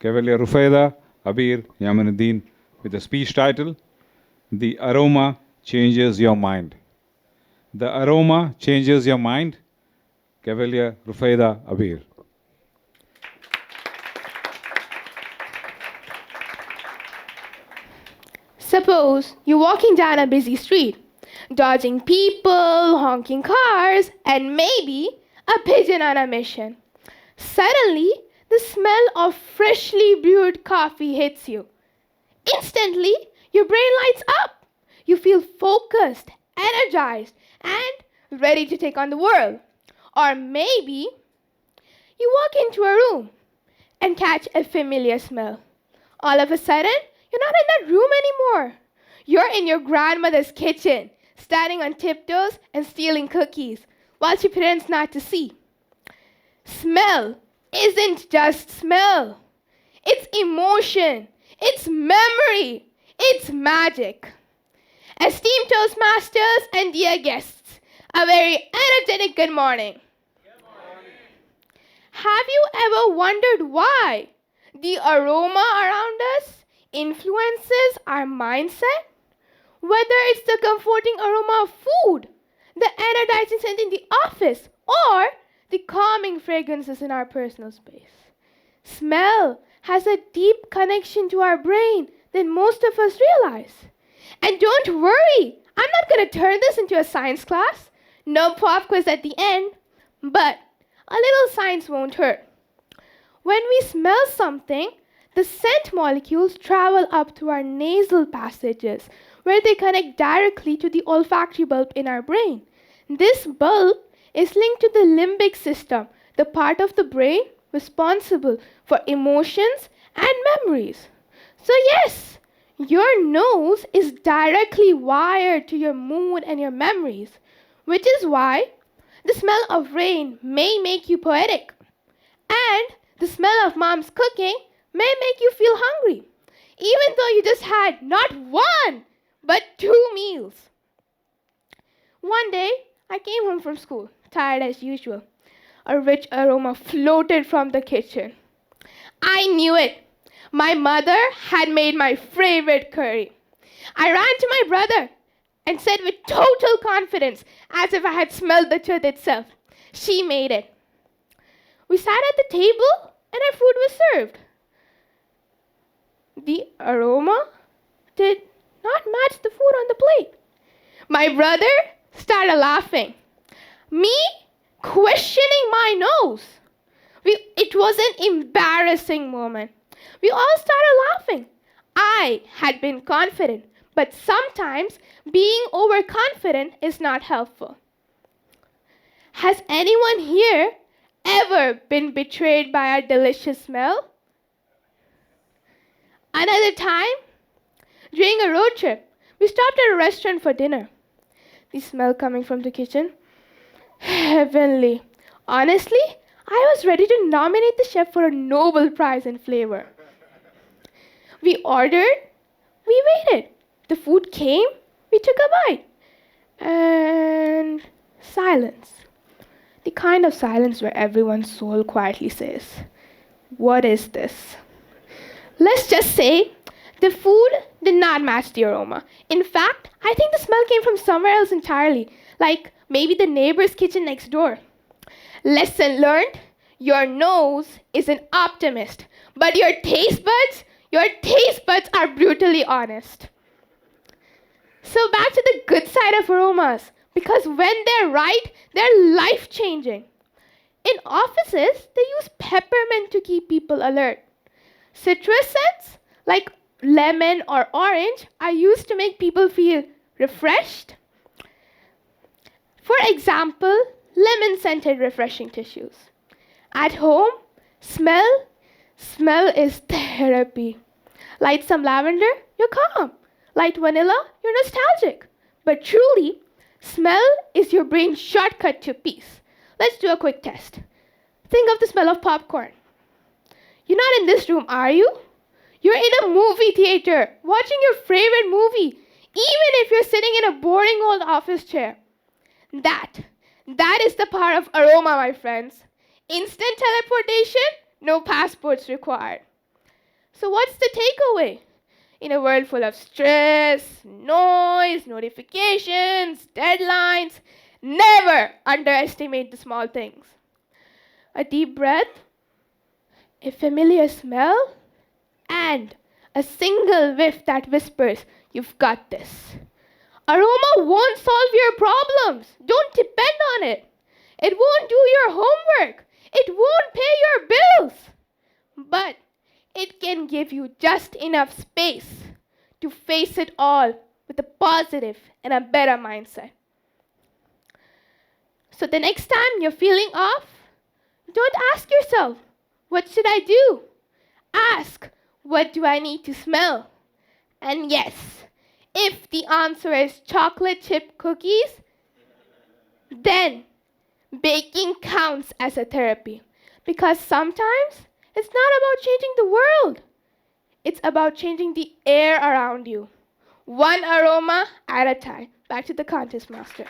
Gav.Rufaydah Abeer Yamanuddin with a speech title, The Aroma Changes Your Mind. The aroma changes your mind. Gav.Rufaydah Abeer. Suppose you're walking down a busy street, dodging people, honking cars, and maybe a pigeon on a mission. Suddenly, the smell of freshly brewed coffee hits you. Instantly, your brain lights up. You feel focused, energized, and ready to take on the world. Or maybe you walk into a room and catch a familiar smell. All of a sudden, you're not in that room anymore. You're in your grandmother's kitchen, standing on tiptoes and stealing cookies while she pretends not to see. Smell isn't just smell. It's emotion. It's memory. It's magic. Esteemed Toastmasters and dear guests, a very energetic good morning. Good morning. Have you ever wondered why the aroma around us influences our mindset? Whether it's the comforting aroma of food, the energizing scent in the office, or the calming fragrances in our personal space. Smell has a deep connection to our brain than most of us realize. And don't worry, I'm not going to turn this into a science class. No pop quiz at the end, but a little science won't hurt. When we smell something, the scent molecules travel up through our nasal passages, where they connect directly to the olfactory bulb in our brain. This bulb is linked to the limbic system, the part of the brain responsible for emotions and memories. So yes, your nose is directly wired to your mood and your memories, which is why the smell of rain may make you poetic, and the smell of mom's cooking may make you feel hungry, even though you just had not one, but 2 meals. One day, I came home from school, tired as usual. A rich aroma floated from the kitchen. I knew it. My mother had made my favorite curry. I ran to my brother and said with total confidence, as if I had smelled the truth itself, she made it. We sat at the table and our food was served. The aroma did not match the food on the plate. My brother started laughing. Me questioning my nose. It was an embarrassing moment. We all started laughing. I had been confident, but sometimes being overconfident is not helpful. Has anyone here ever been betrayed by a delicious smell? Another time, during a road trip, we stopped at a restaurant for dinner. The smell coming from the kitchen, heavenly. Honestly, I was ready to nominate the chef for a Nobel Prize in flavor. We ordered, we waited. The food came, we took a bite. And silence. The kind of silence where everyone's soul quietly says, what is this? Let's just say the food did not match the aroma. In fact, I think the smell came from somewhere else entirely, like maybe the neighbor's kitchen next door. Lesson learned, your nose is an optimist, but your taste buds are brutally honest. So back to the good side of aromas, because when they're right, they're life-changing. In offices, they use peppermint to keep people alert. Citrus scents, like lemon or orange, are used to make people feel refreshed. For example, lemon-scented refreshing tissues. At home, smell is therapy. Light some lavender, you're calm. Light vanilla, you're nostalgic. But truly, smell is your brain's shortcut to peace. Let's do a quick test. Think of the smell of popcorn. You're not in this room, are you? You're in a movie theater, watching your favorite movie, even if you're sitting in a boring old office chair. That is the power of aroma, my friends. Instant teleportation, no passports required. So, what's the takeaway? In a world full of stress, noise, notifications, deadlines, never underestimate the small things. A deep breath, a familiar smell, and a single whiff that whispers, "You've got this." Aroma won't solve your problems. Don't depend on it. It won't do your homework. It won't pay your bills. But it can give you just enough space to face it all with a positive and a better mindset. So the next time you're feeling off, don't ask yourself, "What should I do?" Ask, "What do I need to smell?" And yes, if the answer is chocolate chip cookies, then baking counts as a therapy. Because sometimes it's not about changing the world. It's about changing the air around you. One aroma at a time. Back to the contest master.